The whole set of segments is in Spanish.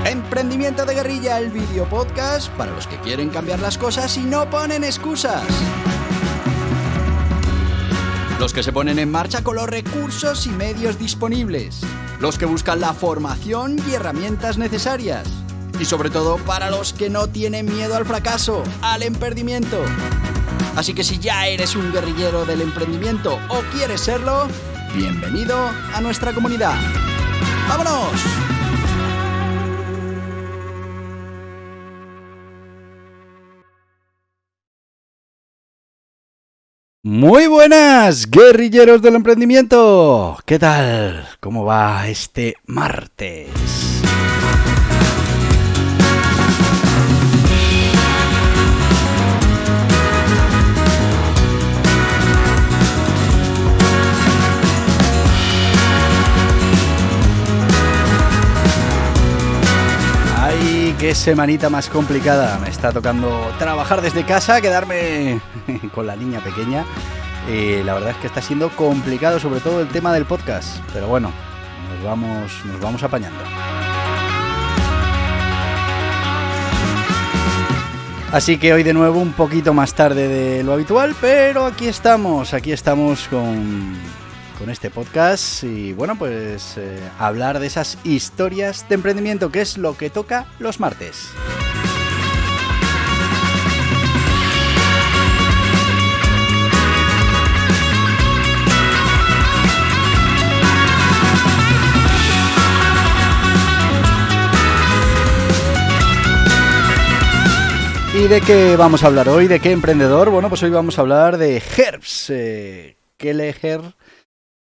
Emprendimiento de Guerrilla, el video podcast para los que quieren cambiar las cosas y no ponen excusas. Los que se ponen en marcha con los recursos y medios disponibles. Los que buscan la formación y herramientas necesarias. Y sobre todo para los que no tienen miedo al fracaso, al emprendimiento. Así que si ya eres un guerrillero del emprendimiento o quieres serlo, bienvenido a nuestra comunidad. ¡Vámonos! Muy buenas, guerrilleros del emprendimiento. ¿Qué tal? ¿Cómo va este martes? ¡Ay, qué semanita más complicada! Me está tocando trabajar desde casa, quedarme con la niña pequeña. La verdad es que está siendo complicado, sobre todo el tema del podcast. Pero bueno, nos vamos apañando. Así que hoy de nuevo un poquito más tarde de lo habitual, pero aquí estamos con este podcast y bueno, pues hablar de esas historias de emprendimiento, que es lo que toca los martes. ¿Y de qué vamos a hablar hoy? ¿De qué emprendedor? Bueno, pues hoy vamos a hablar de Herbst Kelleher,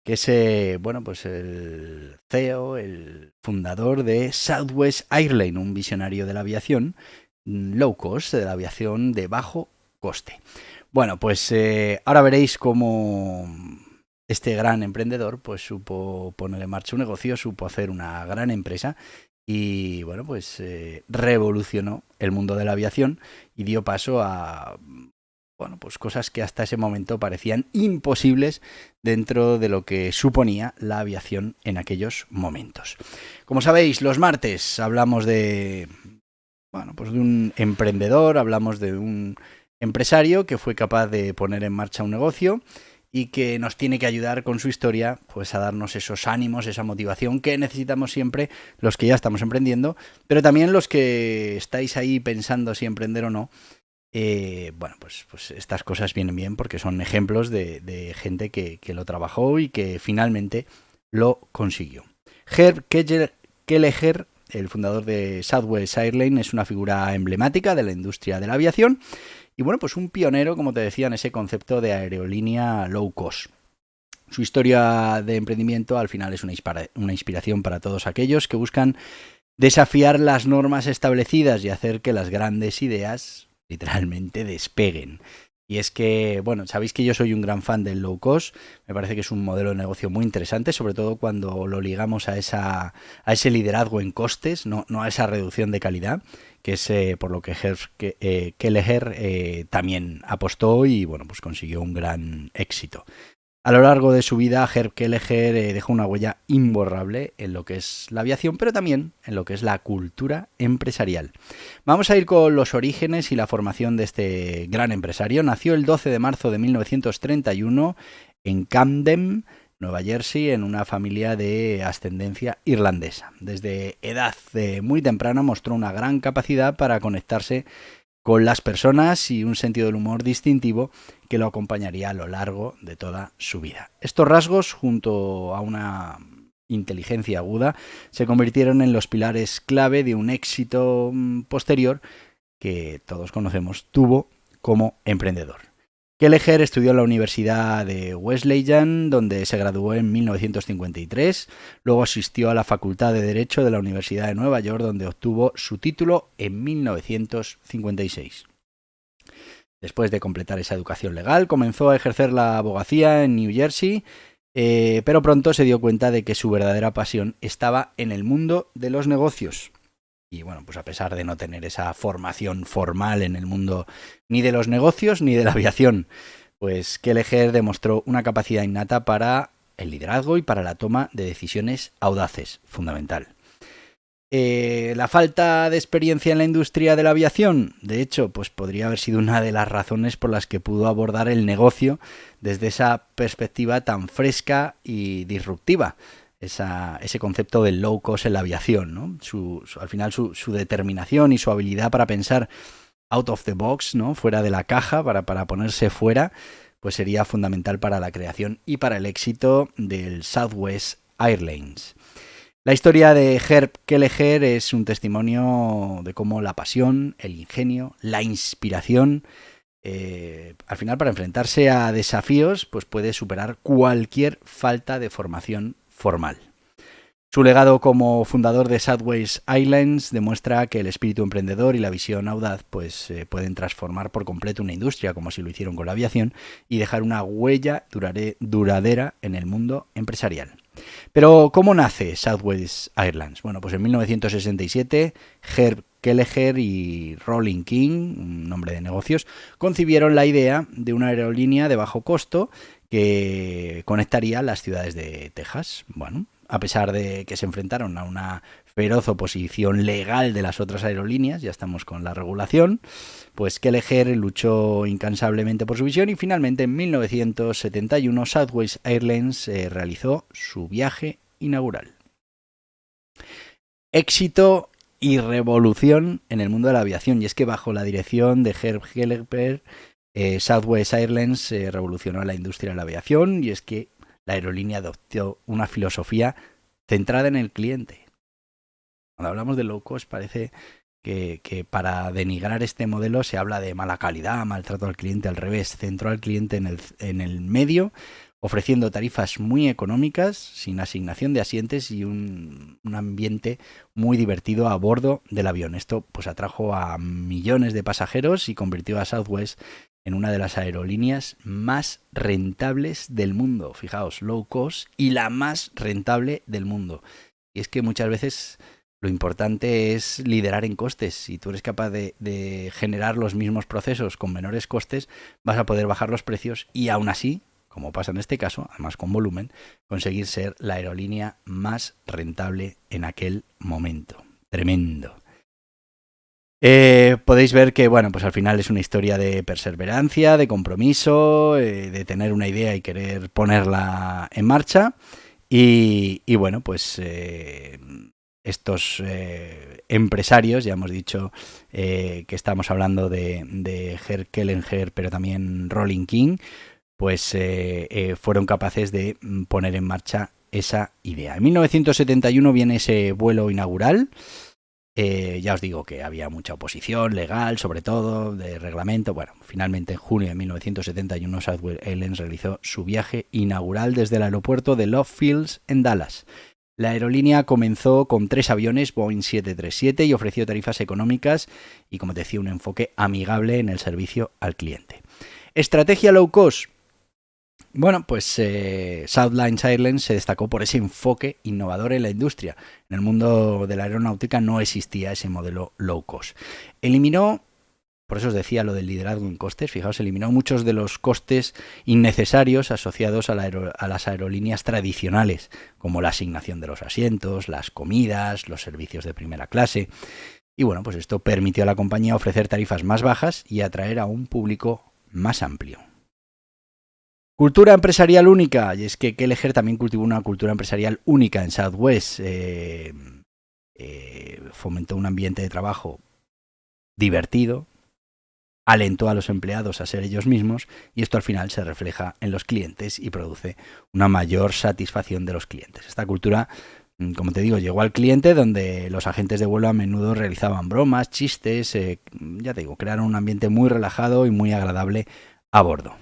que es bueno, pues el CEO, el fundador de Southwest Airlines, un visionario de la aviación low cost, de la aviación de bajo coste. Bueno, pues ahora veréis cómo este gran emprendedor pues supo poner en marcha un negocio, supo hacer una gran empresa. Y bueno, pues revolucionó el mundo de la aviación y dio paso a bueno, pues cosas que hasta ese momento parecían imposibles dentro de lo que suponía la aviación en aquellos momentos. Como sabéis, los martes hablamos de bueno, pues de un emprendedor, hablamos de un empresario que fue capaz de poner en marcha un negocio y que nos tiene que ayudar con su historia pues a darnos esos ánimos, esa motivación que necesitamos siempre los que ya estamos emprendiendo, pero también los que estáis ahí pensando si emprender o no. Bueno, pues estas cosas vienen bien porque son ejemplos de gente que lo trabajó y que finalmente lo consiguió. Herb Kelleher, el fundador de Southwest Airlines, es una figura emblemática de la industria de la aviación. Y bueno, pues un pionero, como te decía, en ese concepto de aerolínea low cost. Su historia de emprendimiento al final es una inspiración para todos aquellos que buscan desafiar las normas establecidas y hacer que las grandes ideas literalmente despeguen. Y es que, bueno, sabéis que yo soy un gran fan del low cost, me parece que es un modelo de negocio muy interesante, sobre todo cuando lo ligamos a ese liderazgo en costes, no a esa reducción de calidad, que es por lo que Herb Kelleher también apostó y bueno, pues consiguió un gran éxito. A lo largo de su vida, Herb Kelleher dejó una huella imborrable en lo que es la aviación, pero también en lo que es la cultura empresarial. Vamos a ir con los orígenes y la formación de este gran empresario. Nació el 12 de marzo de 1931 en Camden, Nueva Jersey, en una familia de ascendencia irlandesa. Desde edad muy temprana mostró una gran capacidad para conectarse con las personas y un sentido del humor distintivo que lo acompañaría a lo largo de toda su vida. Estos rasgos, junto a una inteligencia aguda, se convirtieron en los pilares clave de un éxito posterior que todos conocemos tuvo como emprendedor. Kelleher estudió en la Universidad de Wesleyan, donde se graduó en 1953. Luego asistió a la Facultad de Derecho de la Universidad de Nueva York, donde obtuvo su título en 1956. Después de completar esa educación legal, comenzó a ejercer la abogacía en New Jersey, pero pronto se dio cuenta de que su verdadera pasión estaba en el mundo de los negocios. Y bueno, pues a pesar de no tener esa formación formal en el mundo ni de los negocios ni de la aviación, pues Kelleher demostró una capacidad innata para el liderazgo y para la toma de decisiones audaces, fundamental. La falta de experiencia en la industria de la aviación, de hecho, pues podría haber sido una de las razones por las que pudo abordar el negocio desde esa perspectiva tan fresca y disruptiva. Ese concepto del low cost en la aviación, ¿no? Al final su determinación y su habilidad para pensar out of the box, ¿no? Fuera de la caja, para ponerse fuera, pues sería fundamental para la creación y para el éxito del Southwest Airlines. La historia de Herb Kelleher es un testimonio de cómo la pasión, el ingenio, la inspiración, al final para enfrentarse a desafíos, pues puede superar cualquier falta de formación formal. Su legado como fundador de Southwest Airlines demuestra que el espíritu emprendedor y la visión audaz pues, pueden transformar por completo una industria, como si lo hicieron con la aviación, y dejar una huella duradera en el mundo empresarial. Pero, ¿cómo nace Southwest Airlines? Bueno, pues en 1967, Herb Kelleher y Rolling King, un nombre de negocios, concibieron la idea de una aerolínea de bajo costo que conectaría las ciudades de Texas. Bueno, a pesar de que se enfrentaron a una feroz oposición legal de las otras aerolíneas, ya estamos con la regulación, pues Kelleher luchó incansablemente por su visión y finalmente en 1971 Southwest Airlines realizó su viaje inaugural. Éxito y revolución en el mundo de la aviación, y es que bajo la dirección de Herb Kelleher, Southwest Airlines revolucionó la industria de la aviación, y es que la aerolínea adoptó una filosofía centrada en el cliente. Cuando hablamos de low cost parece que para denigrar este modelo se habla de mala calidad, maltrato al cliente. Al revés, centró al cliente en el medio, ofreciendo tarifas muy económicas, sin asignación de asientos y un ambiente muy divertido a bordo del avión. Esto pues atrajo a millones de pasajeros y convirtió a Southwest en una de las aerolíneas más rentables del mundo. Fijaos, low cost y la más rentable del mundo. Y es que muchas veces lo importante es liderar en costes. Si tú eres capaz de generar los mismos procesos con menores costes, vas a poder bajar los precios y aún así, como pasa en este caso, además con volumen, conseguir ser la aerolínea más rentable en aquel momento. Tremendo. Podéis ver que, bueno, pues al final es una historia de perseverancia, de compromiso, de tener una idea y querer ponerla en marcha. Y bueno, pues estos empresarios, ya hemos dicho que estamos hablando de Herb Kelleher, pero también Rolling King, pues fueron capaces de poner en marcha esa idea. En 1971 viene ese vuelo inaugural. Ya os digo que había mucha oposición legal, sobre todo, de reglamento. Bueno, finalmente en junio de 1971 Southwest Airlines realizó su viaje inaugural desde el aeropuerto de Love Fields en Dallas. La aerolínea comenzó con 3 aviones Boeing 737 y ofreció tarifas económicas y, como te decía, un enfoque amigable en el servicio al cliente. ¿Estrategia low cost? Bueno, pues Southwest Airlines se destacó por ese enfoque innovador en la industria. En el mundo de la aeronáutica no existía ese modelo low cost. Eliminó, por eso os decía lo del liderazgo en costes, fijaos, eliminó muchos de los costes innecesarios asociados a las aerolíneas tradicionales, como la asignación de los asientos, las comidas, los servicios de primera clase. Y bueno, pues esto permitió a la compañía ofrecer tarifas más bajas y atraer a un público más amplio. Cultura empresarial única, y es que Kelleher también cultivó una cultura empresarial única en Southwest. Fomentó un ambiente de trabajo divertido, alentó a los empleados a ser ellos mismos y esto al final se refleja en los clientes y produce una mayor satisfacción de los clientes. Esta cultura, como te digo, llegó al cliente donde los agentes de vuelo a menudo realizaban bromas, chistes, ya te digo, crearon un ambiente muy relajado y muy agradable a bordo.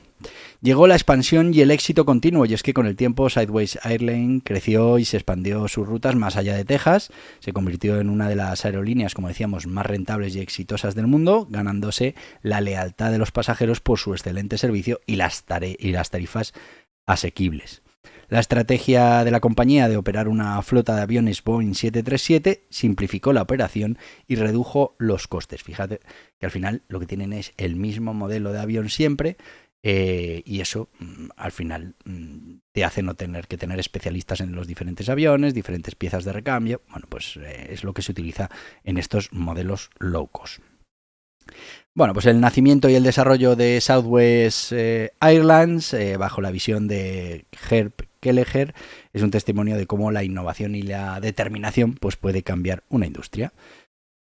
Llegó la expansión y el éxito continuo, y es que con el tiempo Southwest Airlines creció y se expandió sus rutas más allá de Texas, se convirtió en una de las aerolíneas, como decíamos, más rentables y exitosas del mundo, ganándose la lealtad de los pasajeros por su excelente servicio y las tarifas asequibles. La estrategia de la compañía de operar una flota de aviones Boeing 737 simplificó la operación y redujo los costes. Fíjate que al final lo que tienen es el mismo modelo de avión siempre, y eso al final te hace no tener que tener especialistas en los diferentes aviones, diferentes piezas de recambio. Bueno, pues es lo que se utiliza en estos modelos low cost. Bueno, pues el nacimiento y el desarrollo de Southwest Airlines, bajo la visión de Herb Kelleher, es un testimonio de cómo la innovación y la determinación pues, puede cambiar una industria.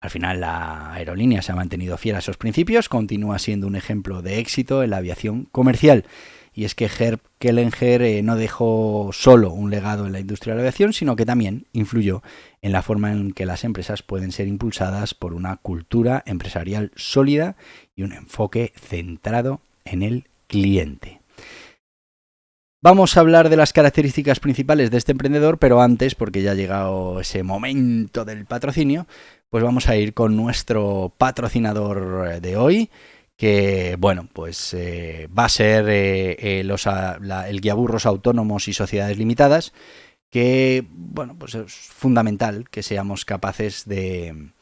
Al final la aerolínea se ha mantenido fiel a esos principios, continúa siendo un ejemplo de éxito en la aviación comercial. Y es que Herb Kelleher no dejó solo un legado en la industria de la aviación, sino que también influyó en la forma en que las empresas pueden ser impulsadas por una cultura empresarial sólida y un enfoque centrado en el cliente. Vamos a hablar de las características principales de este emprendedor, pero antes, porque ya ha llegado ese momento del patrocinio, pues vamos a ir con nuestro patrocinador de hoy, que bueno, pues va a ser el Guiaburros Autónomos y Sociedades Limitadas, que bueno, pues es fundamental que seamos capaces de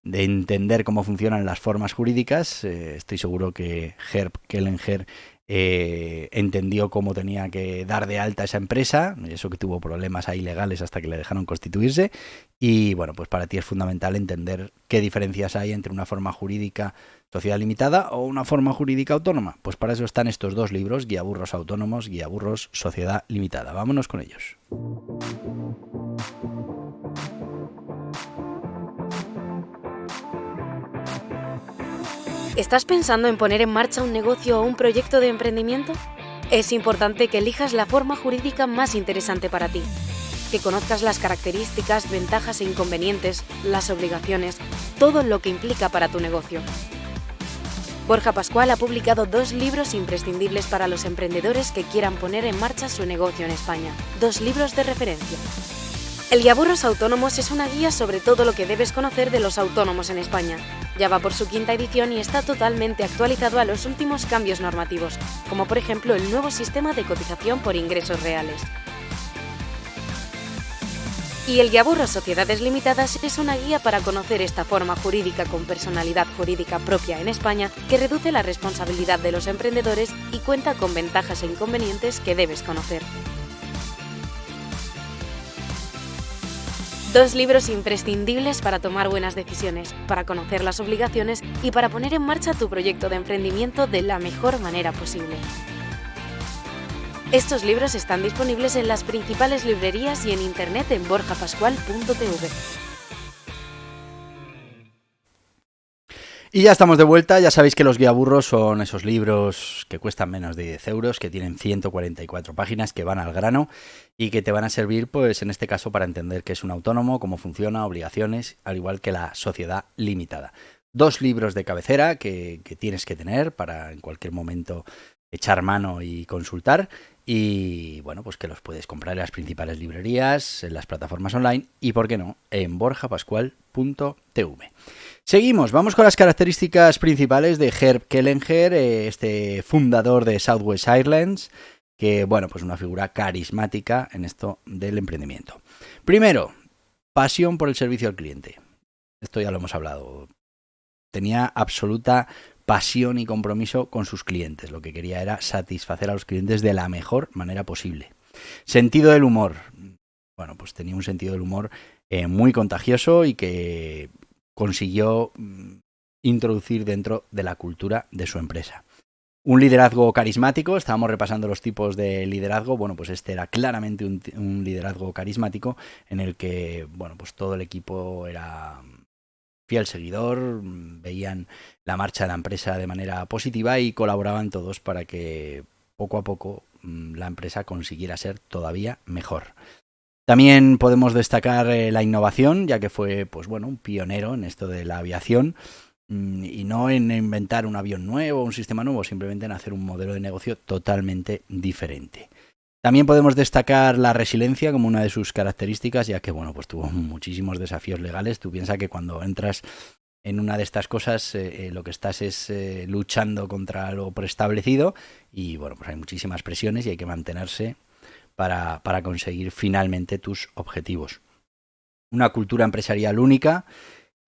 entender cómo funcionan las formas jurídicas. Estoy seguro que Herb Kelleher entendió cómo tenía que dar de alta esa empresa, eso que tuvo problemas ahí legales hasta que le dejaron constituirse, y bueno, pues para ti es fundamental entender qué diferencias hay entre una forma jurídica sociedad limitada o una forma jurídica autónoma. Pues para eso están estos dos libros, Guiaburros Autónomos, Guiaburros Sociedad Limitada. Vámonos con ellos. ¿Estás pensando en poner en marcha un negocio o un proyecto de emprendimiento? Es importante que elijas la forma jurídica más interesante para ti, que conozcas las características, ventajas e inconvenientes, las obligaciones, todo lo que implica para tu negocio. Borja Pascual ha publicado 2 libros imprescindibles para los emprendedores que quieran poner en marcha su negocio en España. 2 libros de referencia. El Guiaburros Autónomos es una guía sobre todo lo que debes conocer de los autónomos en España. Ya va por su 5ª edición y está totalmente actualizado a los últimos cambios normativos, como por ejemplo el nuevo sistema de cotización por ingresos reales. Y el Guiaburros Sociedades Limitadas es una guía para conocer esta forma jurídica con personalidad jurídica propia en España que reduce la responsabilidad de los emprendedores y cuenta con ventajas e inconvenientes que debes conocer. 2 libros imprescindibles para tomar buenas decisiones, para conocer las obligaciones y para poner en marcha tu proyecto de emprendimiento de la mejor manera posible. Estos libros están disponibles en las principales librerías y en internet en borjapascual.tv. Y ya estamos de vuelta. Ya sabéis que los guiaburros son esos libros que cuestan menos de 10 euros, que tienen 144 páginas, que van al grano y que te van a servir, pues en este caso, para entender qué es un autónomo, cómo funciona, obligaciones, al igual que la sociedad limitada. 2 libros de cabecera que tienes que tener para en cualquier momento echar mano y consultar. Y bueno, pues que los puedes comprar en las principales librerías, en las plataformas online y, por qué no, en borjapascual.tv. Seguimos, vamos con las características principales de Herb Kelleher, este fundador de Southwest Airlines, que, bueno, pues una figura carismática en esto del emprendimiento. Primero, pasión por el servicio al cliente. Esto ya lo hemos hablado. Tenía absoluta pasión y compromiso con sus clientes. Lo que quería era satisfacer a los clientes de la mejor manera posible. Sentido del humor. Bueno, pues tenía un sentido del humor muy contagioso y que consiguió introducir dentro de la cultura de su empresa. Un liderazgo carismático. Estábamos repasando los tipos de liderazgo. Bueno, pues este era claramente un liderazgo carismático en el que, bueno, pues todo el equipo era fiel seguidor, veían la marcha de la empresa de manera positiva y colaboraban todos para que poco a poco la empresa consiguiera ser todavía mejor. También podemos destacar la innovación, ya que fue, pues bueno, un pionero en esto de la aviación, y no en inventar un avión nuevo, un sistema nuevo, simplemente en hacer un modelo de negocio totalmente diferente. También podemos destacar la resiliencia como una de sus características, ya que, bueno, pues tuvo muchísimos desafíos legales. Tú piensas que cuando entras en una de estas cosas, lo que estás es luchando contra lo preestablecido y, bueno, pues hay muchísimas presiones y hay que mantenerse para conseguir finalmente tus objetivos. Una cultura empresarial única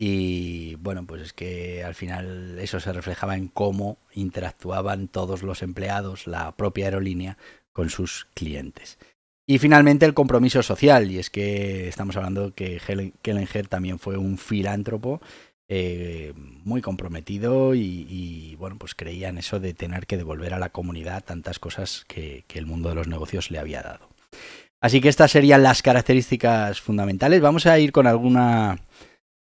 Y bueno, pues es que al final eso se reflejaba en cómo interactuaban todos los empleados, la propia aerolínea, con sus clientes. Y finalmente el compromiso social, y es que estamos hablando que Kelleher también fue un filántropo muy comprometido y bueno, pues creía en eso de tener que devolver a la comunidad tantas cosas que el mundo de los negocios le había dado. Así que estas serían las características fundamentales. Vamos a ir con alguna,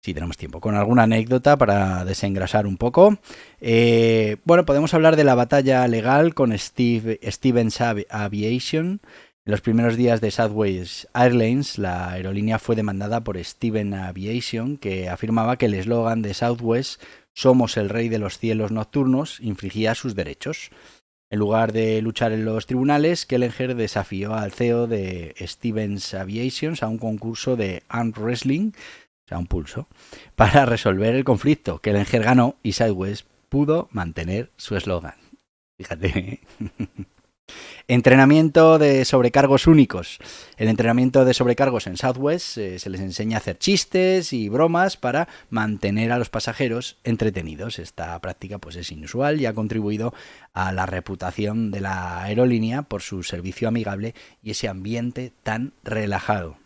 si tenemos tiempo, con alguna anécdota para desengrasar un poco. Bueno, podemos hablar de la batalla legal con Stevens Aviation. En los primeros días de Southwest Airlines, la aerolínea fue demandada por Stevens Aviation, que afirmaba que el eslogan de Southwest, "Somos el rey de los cielos nocturnos", infringía sus derechos. En lugar de luchar en los tribunales, Kelleher desafió al CEO de Stevens Aviation a un concurso de arm wrestling, o sea, un pulso, para resolver el conflicto. Kelleher ganó y Southwest pudo mantener su eslogan. Fíjate. Entrenamiento de sobrecargos únicos. El entrenamiento de sobrecargos en Southwest se les enseña a hacer chistes y bromas para mantener a los pasajeros entretenidos. Esta práctica pues es inusual y ha contribuido a la reputación de la aerolínea por su servicio amigable y ese ambiente tan relajado.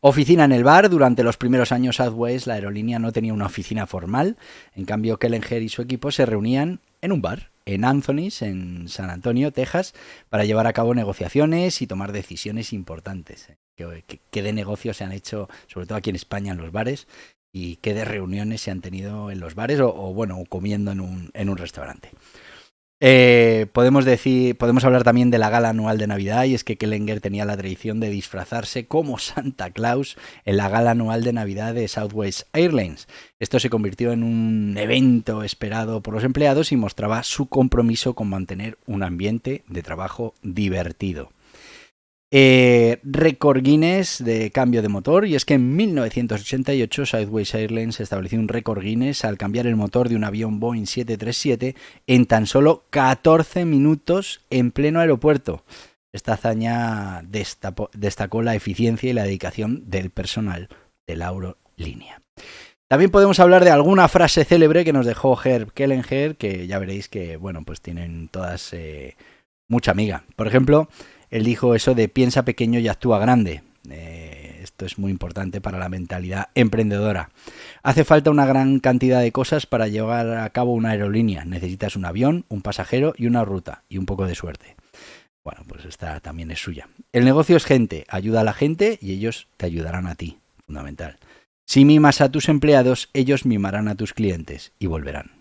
Oficina en el bar. Durante los primeros años Southwest, la aerolínea no tenía una oficina formal. En cambio, Kelleher y su equipo se reunían en un bar, en Anthony's, en San Antonio, Texas, para llevar a cabo negociaciones y tomar decisiones importantes. ¿Qué de negocios se han hecho, sobre todo aquí en España, en los bares? ¿Y qué de reuniones se han tenido en los bares o comiendo en un restaurante? Podemos hablar también de la gala anual de Navidad, y es que Kelleher tenía la tradición de disfrazarse como Santa Claus en la gala anual de Navidad de Southwest Airlines. Esto se convirtió en un evento esperado por los empleados y mostraba su compromiso con mantener un ambiente de trabajo divertido. Récord Guinness de cambio de motor, y es que en 1988 Southwest Airlines estableció un récord Guinness al cambiar el motor de un avión Boeing 737 en tan solo 14 minutos en pleno aeropuerto. Esta hazaña destacó la eficiencia y la dedicación del personal de la aerolínea. También podemos hablar de alguna frase célebre que nos dejó Herb Kelleher, que ya veréis que bueno, pues tienen todas mucha amiga. Por ejemplo, él dijo eso de "piensa pequeño y actúa grande". Esto es muy importante para la mentalidad emprendedora. Hace falta una gran cantidad de cosas para llevar a cabo una aerolínea. Necesitas un avión, un pasajero y una ruta, y un poco de suerte. Bueno, pues esta también es suya. El negocio es gente. Ayuda a la gente y ellos te ayudarán a ti. Fundamental. Si mimas a tus empleados, ellos mimarán a tus clientes y volverán.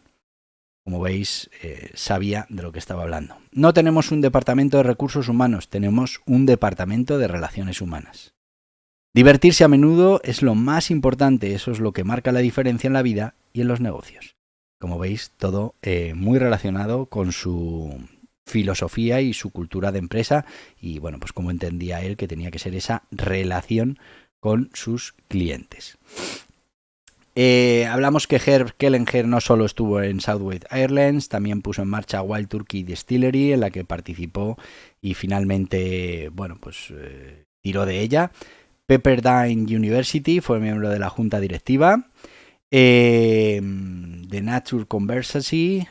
Como veis, sabía de lo que estaba hablando. No tenemos un departamento de recursos humanos, tenemos un departamento de relaciones humanas. Divertirse a menudo es lo más importante, eso es lo que marca la diferencia en la vida y en los negocios. Como veis, todo muy relacionado con su filosofía y su cultura de empresa y bueno, pues como entendía él que tenía que ser esa relación con sus clientes. Hablamos que Herb Kelleher no solo estuvo en Southwest Airlines, también puso en marcha Wild Turkey Distillery, en la que participó y finalmente, bueno, pues tiró de ella. Pepperdine University fue miembro de la junta directiva. The Nature Conservancy,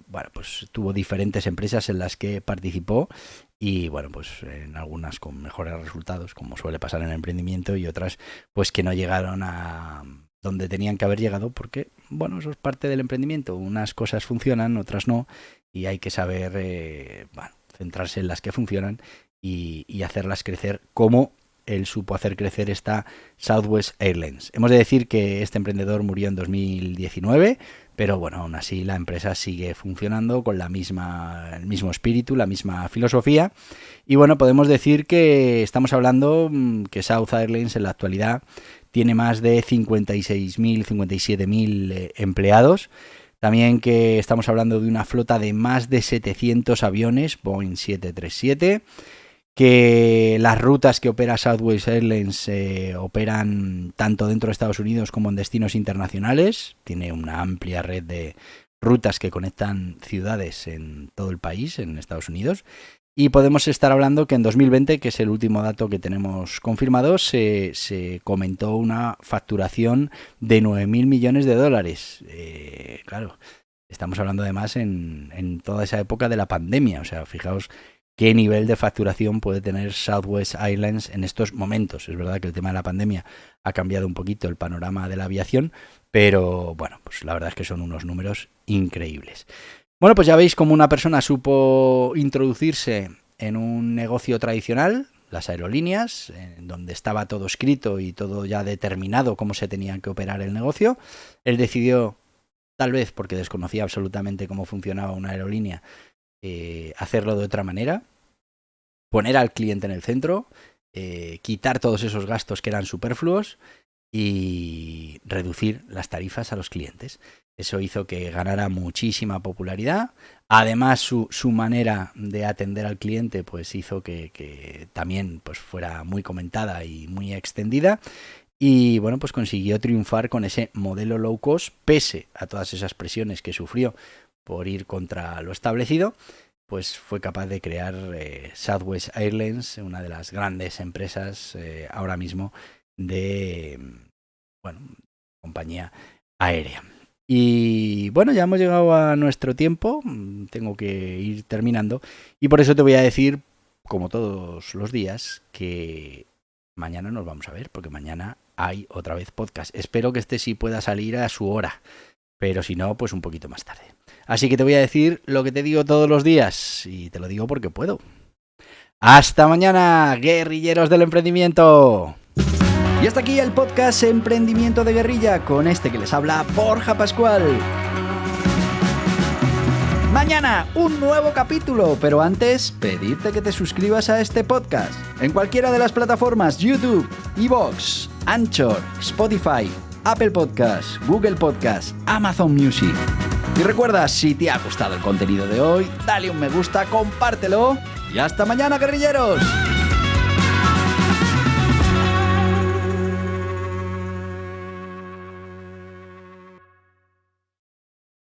bueno, pues tuvo diferentes empresas en las que participó y bueno, pues en algunas con mejores resultados, como suele pasar en el emprendimiento, y otras pues que no llegaron a donde tenían que haber llegado porque, bueno, eso es parte del emprendimiento. Unas cosas funcionan, otras no, y hay que saber centrarse en las que funcionan y hacerlas crecer como él supo hacer crecer esta Southwest Airlines. Hemos de decir que este emprendedor murió en 2019, pero bueno, aún así la empresa sigue funcionando con el mismo espíritu, la misma filosofía. Y bueno, podemos decir que estamos hablando que South Airlines en la actualidad tiene más de 56.000, 57.000 empleados. También que estamos hablando de una flota de más de 700 aviones Boeing 737, que las rutas que opera Southwest Airlines operan tanto dentro de Estados Unidos como en destinos internacionales. Tiene una amplia red de rutas que conectan ciudades en todo el país, en Estados Unidos. Y podemos estar hablando que en 2020, que es el último dato que tenemos confirmado, se comentó una facturación de 9.000 millones de dólares. Claro, estamos hablando además en toda esa época de la pandemia. O sea, fijaos qué nivel de facturación puede tener Southwest Airlines en estos momentos. Es verdad que el tema de la pandemia ha cambiado un poquito el panorama de la aviación, pero bueno, pues la verdad es que son unos números increíbles. Bueno, pues ya veis cómo una persona supo introducirse en un negocio tradicional, las aerolíneas, en donde estaba todo escrito y todo ya determinado cómo se tenía que operar el negocio. Él decidió, tal vez porque desconocía absolutamente cómo funcionaba una aerolínea, hacerlo de otra manera, poner al cliente en el centro, quitar todos esos gastos que eran superfluos y reducir las tarifas a los clientes. Eso hizo que ganara muchísima popularidad. Además, su manera de atender al cliente pues hizo que también pues fuera muy comentada y muy extendida. Y bueno, pues consiguió triunfar con ese modelo low cost, pese a todas esas presiones que sufrió por ir contra lo establecido. Pues fue capaz de crear Southwest Airlines, una de las grandes empresas ahora mismo de compañía aérea. Y bueno, ya hemos llegado a nuestro tiempo, tengo que ir terminando y por eso te voy a decir, como todos los días, que mañana nos vamos a ver, porque mañana hay otra vez podcast. Espero que este sí pueda salir a su hora, pero si no, pues un poquito más tarde. Así que te voy a decir lo que te digo todos los días y te lo digo porque puedo. ¡Hasta mañana, guerrilleros del emprendimiento! Y hasta aquí el podcast Emprendimiento de Guerrilla, con este que les habla Borja Pascual. Mañana un nuevo capítulo, pero antes pedirte que te suscribas a este podcast en cualquiera de las plataformas YouTube, iVoox, Anchor, Spotify, Apple Podcasts, Google Podcasts, Amazon Music. Y recuerda, si te ha gustado el contenido de hoy, dale un me gusta, compártelo y hasta mañana, guerrilleros.